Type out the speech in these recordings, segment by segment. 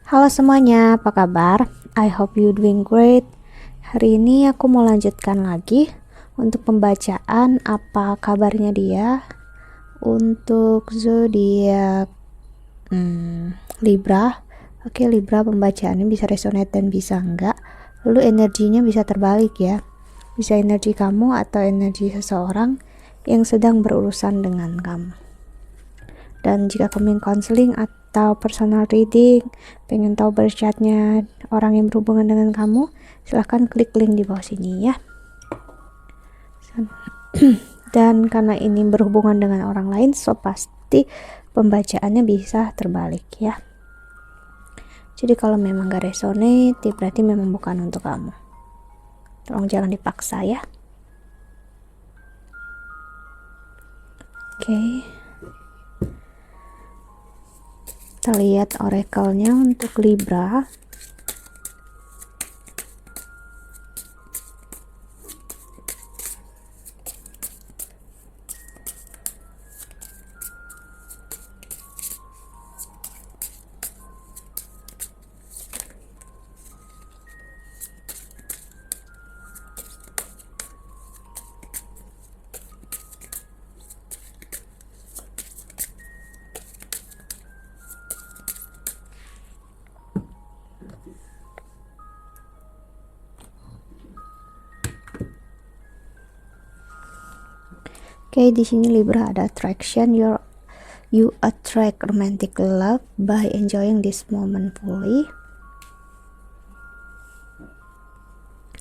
Halo semuanya, apa kabar? I hope you doing great. Hari ini aku mau lanjutkan lagi untuk pembacaan apa kabarnya dia untuk zodiak Libra. Oke, Libra, pembacaannya bisa resonate dan bisa enggak. Lalu energinya bisa terbalik ya. Bisa energi kamu atau energi seseorang yang sedang berurusan dengan kamu. Dan jika kamu yang counseling atau personal reading, pengen tahu berchatnya orang yang berhubungan dengan kamu, silahkan klik link di bawah sini ya. Dan karena ini berhubungan dengan orang lain, so pasti pembacaannya bisa terbalik ya. Jadi kalau memang gak resonate, berarti memang bukan untuk kamu. Tolong jangan dipaksa ya. Oke. Kita lihat oracle-nya untuk Libra. Oke, di sini Libra ada attraction. You attract romantic love by enjoying this moment fully.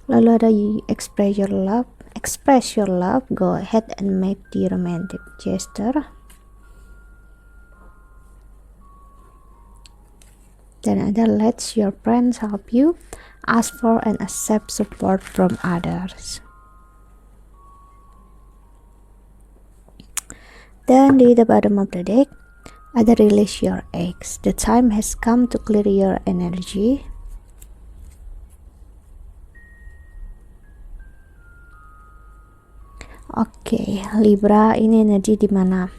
Lalu ada you express your love. Go ahead and make the romantic gesture. Dan ada let your friends help you. Ask for and accept support from others. Dan di the bottom of the deck ada release your eggs. The time has come to clear your energy. Oke, Libra, ini energi dimana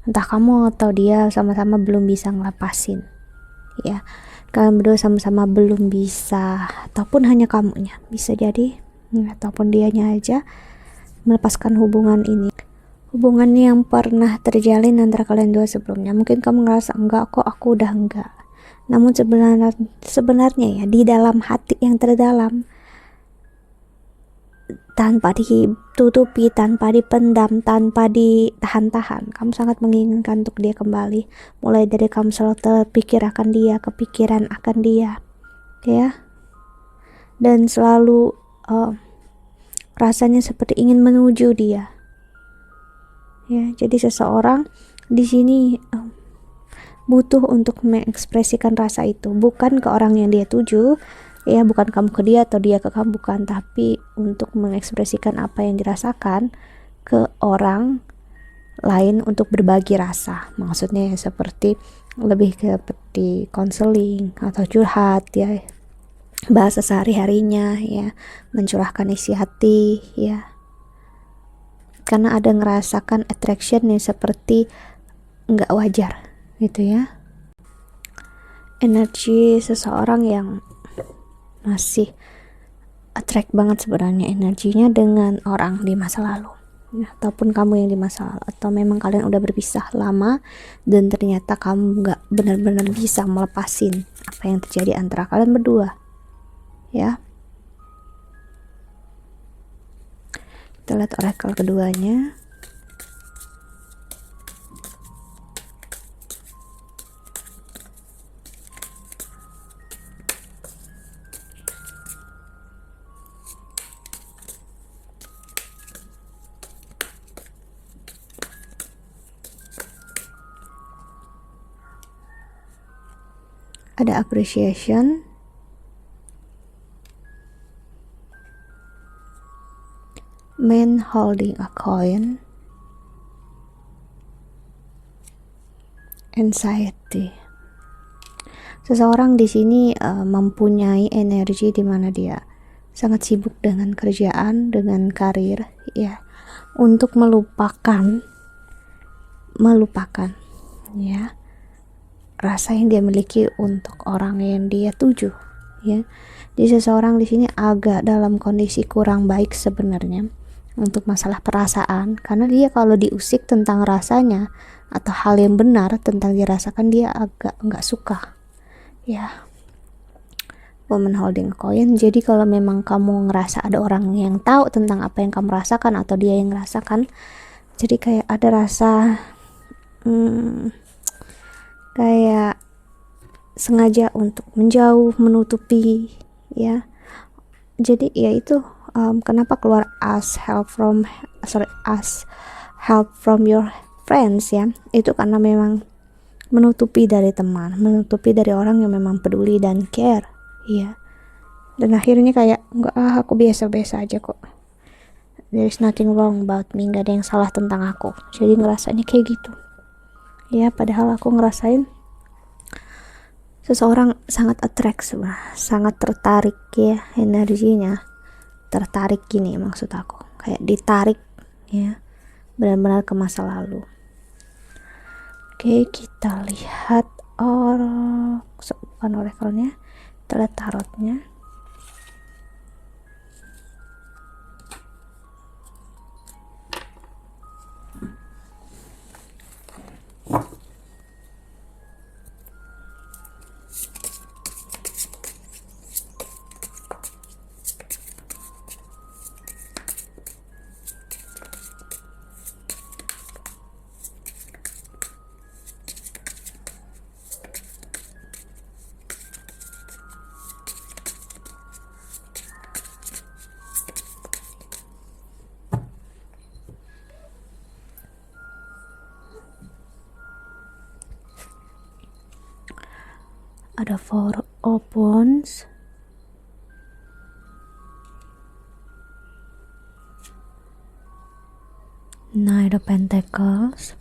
entah kamu atau dia sama-sama belum bisa ngelepasin ya. Kalian berdua sama-sama belum bisa, ataupun hanya kamunya, bisa jadi ataupun dianya aja melepaskan hubungan ini. Hubungan yang pernah terjalin antara kalian dua sebelumnya. Mungkin kamu ngerasa enggak kok, aku udah enggak. Namun sebenarnya ya, di dalam hati yang terdalam, tanpa ditutupi, tanpa dipendam, tanpa ditahan-tahan, kamu sangat menginginkan untuk dia kembali. Mulai dari kamu selalu terpikir akan dia, kepikiran akan dia ya, dan selalu rasanya seperti ingin menuju dia ya. Jadi seseorang di sini butuh untuk mengekspresikan rasa itu, bukan ke orang yang dia tuju ya, bukan kamu ke dia atau dia ke kamu, bukan, tapi untuk mengekspresikan apa yang dirasakan ke orang lain, untuk berbagi rasa. Maksudnya ya seperti lebih seperti konseling atau curhat ya, bahasa sehari-harinya ya, mencurahkan isi hati ya, karena ada ngerasakan attraction yang seperti nggak wajar gitu ya. Energi seseorang yang masih attract banget sebenarnya energinya dengan orang di masa lalu ya, ataupun kamu yang di masa lalu, atau memang kalian udah berpisah lama dan ternyata kamu nggak benar-benar bisa melepasin apa yang terjadi antara kalian berdua ya. Kita lihat oracle keduanya. Ada appreciation, man holding a coin, anxiety. Seseorang di sini mempunyai energi di mana dia sangat sibuk dengan kerjaan, dengan karir ya, untuk melupakan ya rasa yang dia miliki untuk orang yang dia tuju, ya. Jadi seseorang di sini agak dalam kondisi kurang baik sebenarnya untuk masalah perasaan, karena dia kalau diusik tentang rasanya atau hal yang benar tentang dirasakan, dia agak nggak suka, ya. Woman holding a coin. Jadi kalau memang kamu ngerasa ada orang yang tahu tentang apa yang kamu rasakan atau dia yang ngerasakan, jadi kayak ada rasa kayak sengaja untuk menjauh, menutupi, ya. Jadi ya itu kenapa keluar ask help from your friends, ya. Itu karena memang menutupi dari teman, menutupi dari orang yang memang peduli dan care, ya. Dan akhirnya kayak enggak, aku biasa-biasa aja kok, there is nothing wrong about me, nggak ada yang salah tentang aku. Jadi ngerasanya kayak gitu, ya. Padahal aku ngerasain seseorang sangat attract sebenarnya, sangat tertarik, ya, energinya tertarik gini, maksud aku kayak ditarik, ya, benar-benar ke masa lalu. Oke, kita lihat bukan oracle-nya, kita lihat tarotnya. Ada 4 of Wands, Knight of Pentacles,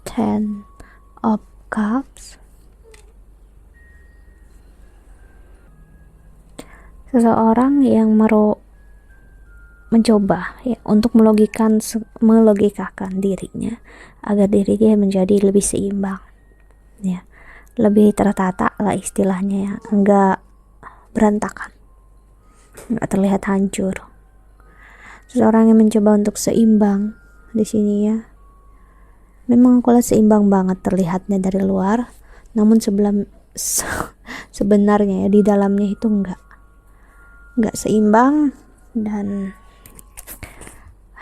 Ten of Cups. Seseorang yang mencoba, ya, untuk melogikakan dirinya agar dirinya menjadi lebih seimbang, ya, lebih tertata lah istilahnya, ya, enggak berantakan, enggak terlihat hancur. Seseorang yang mencoba untuk seimbang di sini, ya. Memang aku lihat seimbang banget terlihatnya dari luar, namun sebenarnya, ya, di dalamnya itu enggak seimbang, dan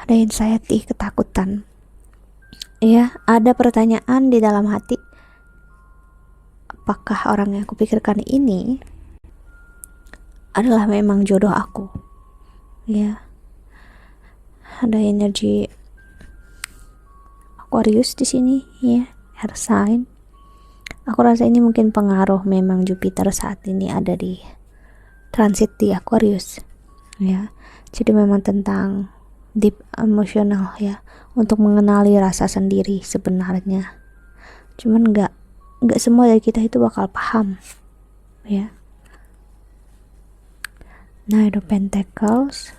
ada anxiety, ketakutan, ya. Ada pertanyaan di dalam hati, apakah orang yang aku pikirkan ini adalah memang jodoh aku, ya. Ada energi Aquarius di sini, ya, air sign. Aku rasa ini mungkin pengaruh memang Jupiter saat ini ada di transit di Aquarius, ya. Jadi memang tentang deep emotional, ya, untuk mengenali rasa sendiri sebenarnya. Cuman nggak semua dari kita itu bakal paham, ya. Knight of Pentacles,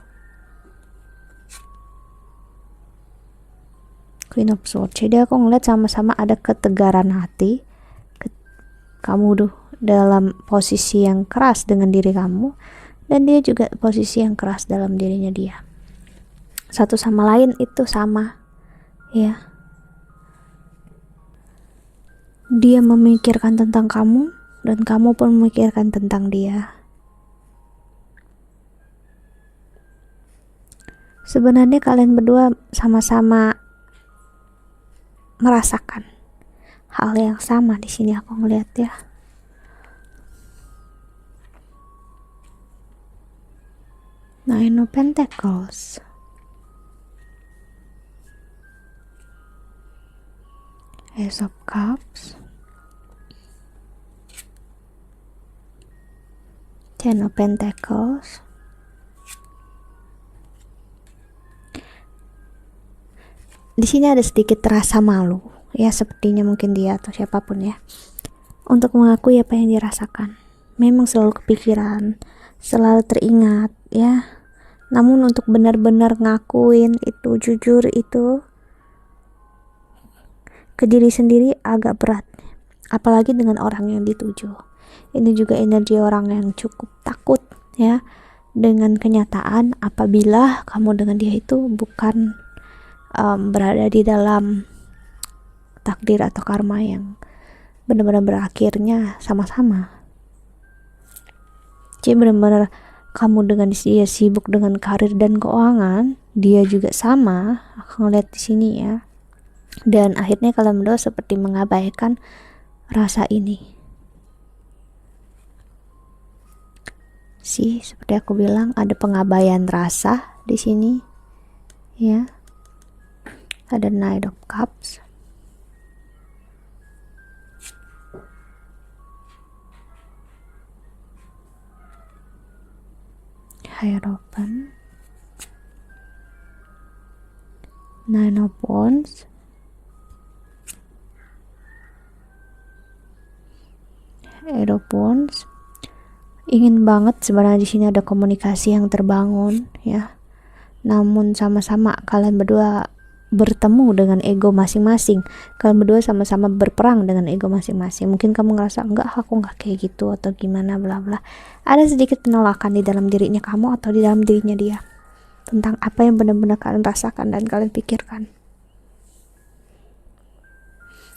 Queen of Swords. Jadi aku ngeliat sama-sama ada ketegaran hati, kamu dalam posisi yang keras dengan diri kamu, dan dia juga posisi yang keras dalam dirinya dia. Satu sama lain itu sama, ya. Dia memikirkan tentang kamu dan kamu pun memikirkan tentang dia. Sebenarnya kalian berdua sama-sama merasakan hal yang sama di sini, aku ngeliat, ya. Nine of Pentacles, Ace of Cups, Ten of Pentacles. Di sini ada sedikit rasa malu, ya, sepertinya mungkin dia atau siapapun, ya, untuk mengakui apa yang dirasakan. Memang selalu kepikiran, selalu teringat, ya. Namun untuk benar-benar ngakuin itu, jujur itu, ke diri sendiri agak berat, apalagi dengan orang yang dituju. Ini juga energi orang yang cukup takut ya dengan kenyataan apabila kamu dengan dia itu bukan berada di dalam takdir atau karma yang benar-benar berakhirnya sama-sama. Jadi benar-benar kamu dengan dia sibuk dengan karir dan keuangan, dia juga sama. Aku ngeliat di sini ya. Dan akhirnya kalian berdua seperti mengabaikan rasa ini. Seperti aku bilang, ada pengabaian rasa di sini. Ya. Ada Knight of Cups. Hierophant, Nine of Wands, Eight of Wands. Ingin banget sebenarnya di sini ada komunikasi yang terbangun ya. Namun sama-sama kalian berdua bertemu dengan ego masing-masing. Kalian berdua sama-sama berperang dengan ego masing-masing. Mungkin kamu ngerasa enggak, aku enggak kayak gitu atau gimana bla bla. Ada sedikit penolakan di dalam dirinya kamu atau di dalam dirinya dia tentang apa yang benar-benar kalian rasakan dan kalian pikirkan.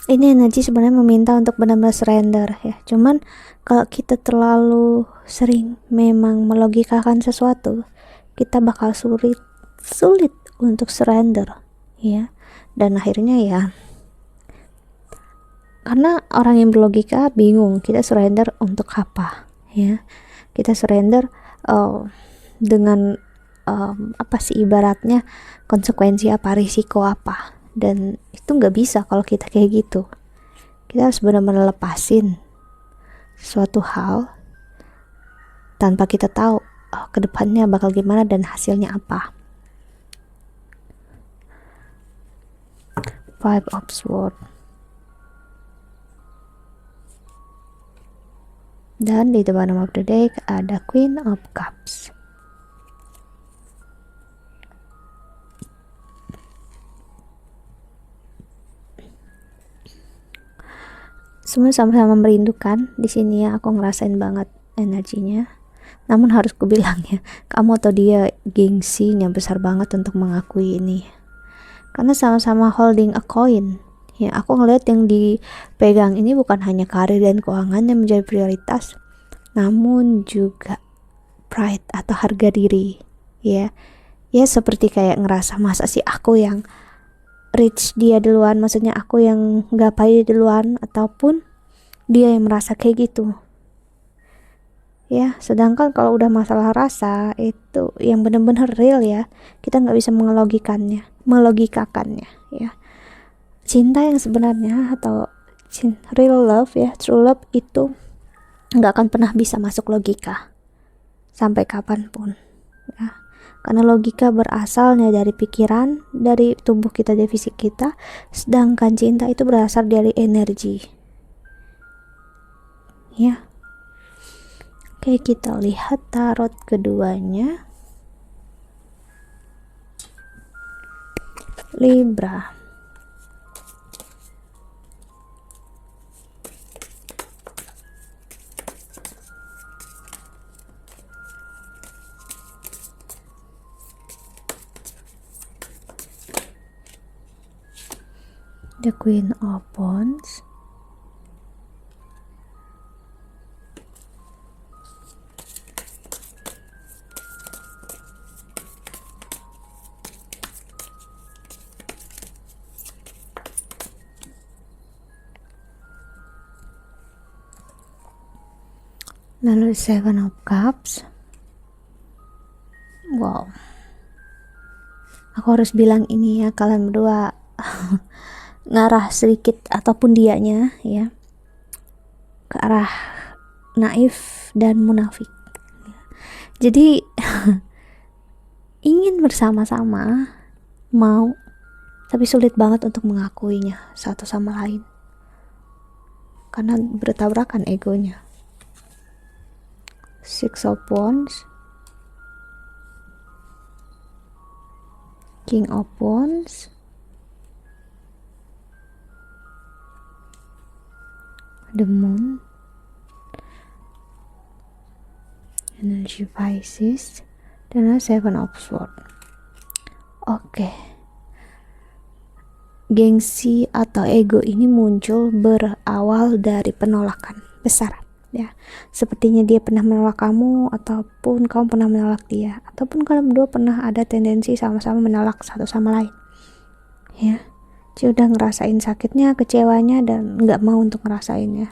Ini energi sebenarnya meminta untuk benar-benar surrender ya. Cuman kalau kita terlalu sering memang melogikakan sesuatu, kita bakal sulit untuk surrender ya. Dan akhirnya ya, karena orang yang berlogika bingung kita surrender untuk apa ya. Kita surrender dengan apa sih ibaratnya, konsekuensi apa, risiko apa, dan itu nggak bisa kalau kita kayak gitu. Kita harus benar-benar lepasin suatu hal tanpa kita tahu kedepannya bakal gimana dan hasilnya apa. Five of Swords. Dan di the bottom of the deck ada Queen of Cups. Semua sama-sama merindukan. Di sini ya aku ngerasain banget energinya. Namun harus kubilang ya, kamu atau dia gengsinya besar banget untuk mengakui ini. Karena sama-sama holding a coin. Ya, aku ngeliat yang dipegang ini bukan hanya karir dan keuangan yang menjadi prioritas, namun juga pride atau harga diri. Ya, seperti kayak ngerasa masa sih aku yang reach dia duluan, maksudnya aku yang gapai duluan, ataupun dia yang merasa kayak gitu. Ya, sedangkan kalau udah masalah rasa itu yang benar-benar real ya, kita nggak bisa melogikakannya ya. Cinta yang sebenarnya atau real love ya, true love itu nggak akan pernah bisa masuk logika sampai kapanpun ya. Karena logika berasalnya dari pikiran, dari tubuh kita, dari fisik kita, sedangkan cinta itu berasal dari energi ya. Oke, kita lihat tarot keduanya. Libra. The Queen of Wands. Lalu Seven of Cups. Wow, aku harus bilang ini ya, kalian berdua ngarah sedikit ataupun dianya ya ke arah naif dan munafik. Jadi ingin bersama-sama, mau, tapi sulit banget untuk mengakuinya satu sama lain karena bertabrakan egonya. Six of Wands, King of Wands, the moon, energi Pisces, dan Seven of Swords. Oke. Gengsi atau ego ini muncul berawal dari penolakan besar, ya. Sepertinya dia pernah menolak kamu, ataupun kamu pernah menolak dia, ataupun kalian berdua pernah ada tendensi sama-sama menolak satu sama lain, ya. Dia udah ngerasain sakitnya, kecewanya, dan nggak mau untuk ngerasainnya.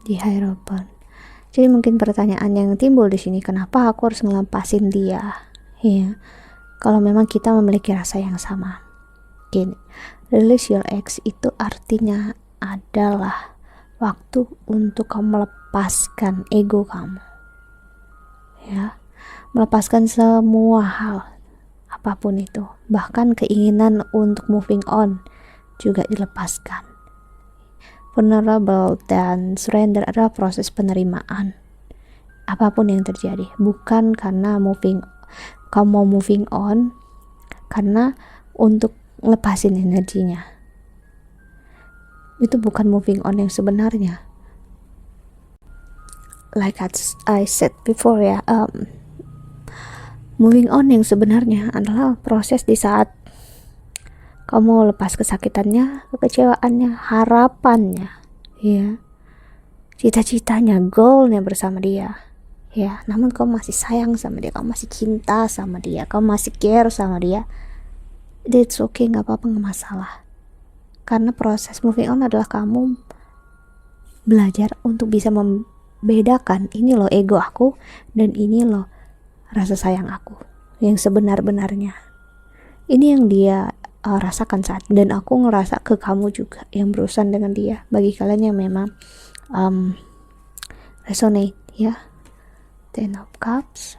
Di Hierophant. Jadi mungkin pertanyaan yang timbul di sini, kenapa aku harus ngelepasin dia? Ya, kalau memang kita memiliki rasa yang sama. Gini, release your ex itu artinya adalah waktu untuk kamu melepaskan ego kamu. Ya, melepaskan semua hal, apapun itu, bahkan keinginan untuk moving on juga dilepaskan. Vulnerable dan surrender adalah proses penerimaan apapun yang terjadi, bukan karena kamu mau moving on, karena untuk lepasin energinya. Itu bukan moving on yang sebenarnya. Like I said before ya, moving on yang sebenarnya adalah proses di saat kamu lepas kesakitannya, kekecewaannya, harapannya, ya, cita-citanya, goalnya bersama dia, ya. Namun kamu masih sayang sama dia, kamu masih cinta sama dia, kamu masih care sama dia. That's okay, nggak apa-apa, nggak masalah. Karena proses moving on adalah kamu belajar untuk bisa membedakan, ini loh ego aku, dan ini loh rasa sayang aku yang sebenar-benarnya. Ini yang dia rasakan saat, dan aku ngerasa ke kamu juga yang berurusan dengan dia. Bagi kalian yang memang resonate, ya. Ten of Cups,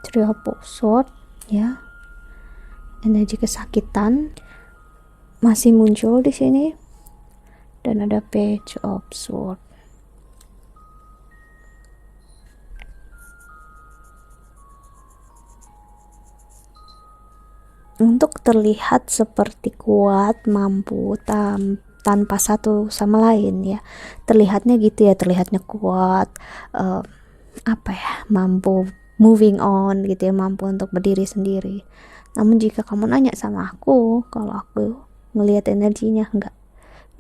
Three of Swords, ya. Energi kesakitan masih muncul di sini, dan ada Page of Swords. Untuk terlihat seperti kuat, mampu, tanpa satu sama lain, ya. Terlihatnya gitu ya, terlihatnya kuat, mampu moving on gitu ya, mampu untuk berdiri sendiri. Namun jika kamu nanya sama aku, kalau aku ngelihat energinya, enggak.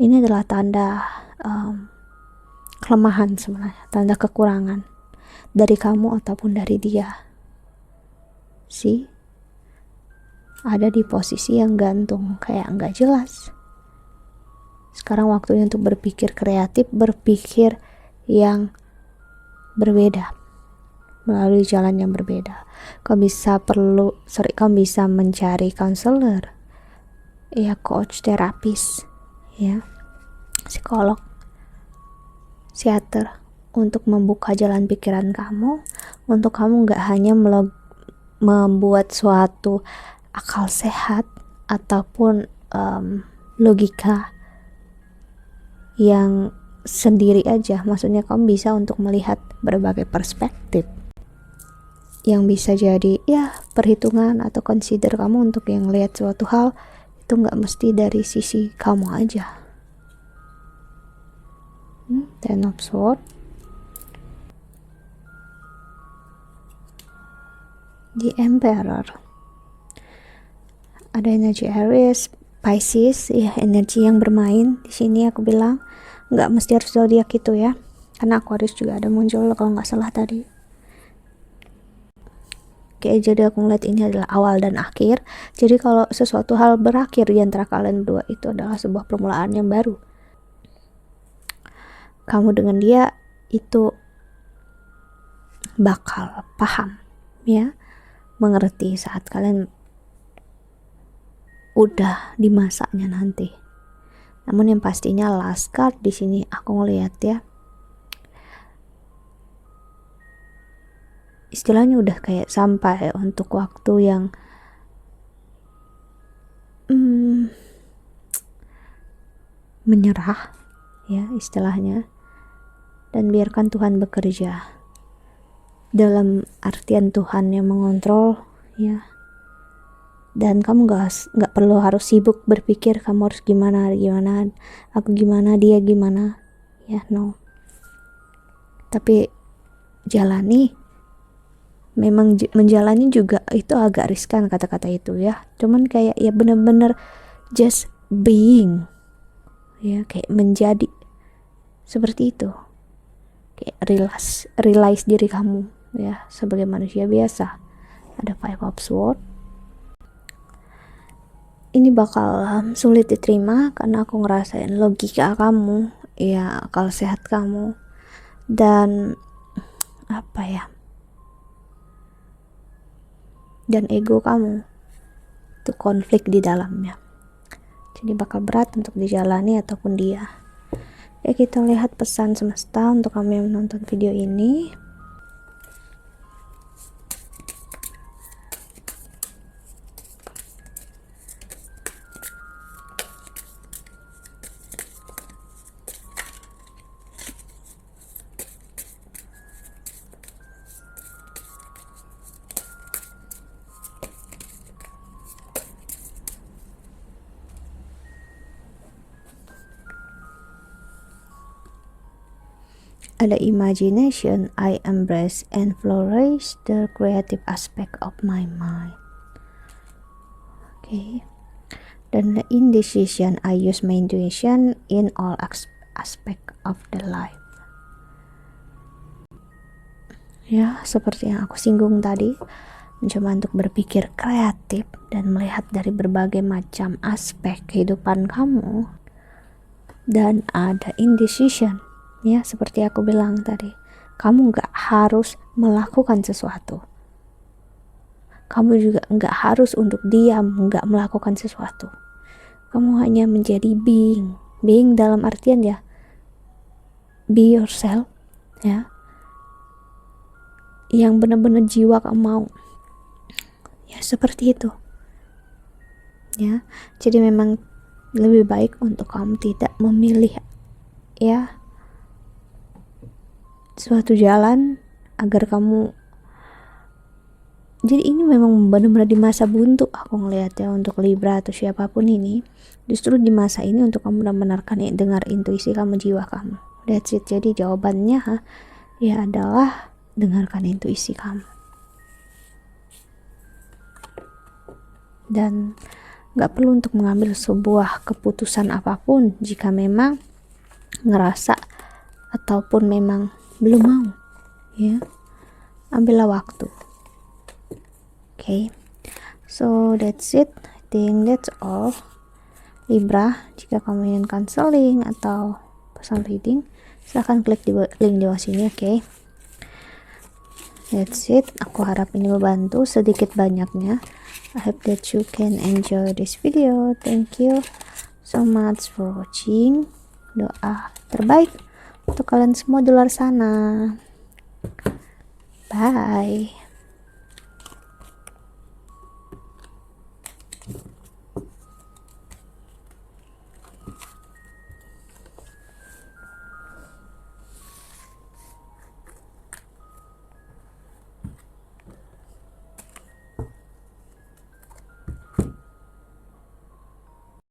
Ini adalah tanda kelemahan sebenarnya, tanda kekurangan dari kamu ataupun dari dia. Ada di posisi yang gantung, kayak nggak jelas. Sekarang waktunya untuk berpikir kreatif, berpikir yang berbeda, melalui jalan yang berbeda. Kamu bisa mencari counselor, ya, coach, terapis, ya, psikolog, psikiater, untuk membuka jalan pikiran kamu, untuk kamu nggak hanya membuat suatu akal sehat ataupun logika yang sendiri aja. Maksudnya kamu bisa untuk melihat berbagai perspektif yang bisa jadi ya perhitungan atau consider kamu untuk yang lihat suatu hal itu nggak mesti dari sisi kamu aja. Ten of Swords, The Emperor, ada energi Aries, Pisces, ya, energi yang bermain. Di sini aku bilang nggak mesti harus zodiak itu ya, karena Aquarius juga ada muncul kalau nggak salah tadi. Oke, jadi aku ngeliat ini adalah awal dan akhir. Jadi kalau sesuatu hal berakhir di antara kalian berdua, itu adalah sebuah permulaan yang baru. Kamu dengan dia itu bakal paham, ya, mengerti saat kalian udah di masanya nanti. Namun yang pastinya last card di sini aku ngeliat ya, istilahnya udah kayak sampai untuk waktu yang menyerah, ya, istilahnya, dan biarkan Tuhan bekerja. Dalam artian Tuhan yang mengontrol, ya, dan kamu nggak perlu harus sibuk berpikir kamu harus gimana, aku gimana, dia gimana, ya, no. Tapi jalani. Memang menjalani juga itu agak riskan kata-kata itu ya, cuman kayak ya bener-bener just being, ya, kayak menjadi seperti itu, kayak realize diri kamu ya sebagai manusia biasa. Ada Five of Swords. Ini bakal sulit diterima karena aku ngerasain logika kamu, ya, akal sehat kamu, dan apa ya, dan ego kamu itu konflik di dalamnya. Jadi bakal berat untuk dijalani ataupun dia. Ya, kita lihat pesan semesta untuk kamu yang menonton video ini. Ada imagination, I embrace and flourish the creative aspect of my mind. Okay. Dan the indecision, I use my intuition in all aspect of the life. Ya, seperti yang aku singgung tadi, mencoba untuk berpikir kreatif dan melihat dari berbagai macam aspek kehidupan kamu. Dan ada indecision, ya, seperti aku bilang tadi, kamu gak harus melakukan sesuatu, kamu juga gak harus untuk diam gak melakukan sesuatu, kamu hanya menjadi being dalam artian ya be yourself, ya, yang benar-benar jiwa kamu mau, ya, seperti itu, ya. Jadi memang lebih baik untuk kamu tidak memilih, ya, suatu jalan agar kamu, jadi ini memang benar-benar di masa buntu aku ngelihat ya untuk Libra atau siapapun ini, justru di masa ini untuk kamu benar-benar dengar intuisi kamu, jiwa kamu. That's it. Jadi jawabannya ya adalah dengarkan intuisi kamu, dan gak perlu untuk mengambil sebuah keputusan apapun jika memang ngerasa ataupun memang belum mau, ya, ambillah waktu. Okay, so that's it. I think that's all. Libra, jika kamu ingin counseling atau personal reading, silahkan klik di link di bawah sini. Okay, that's it. Aku harap ini membantu sedikit banyaknya. I hope that you can enjoy this video. Thank you so much for watching. Doa terbaik untuk kalian semua di luar sana. Bye.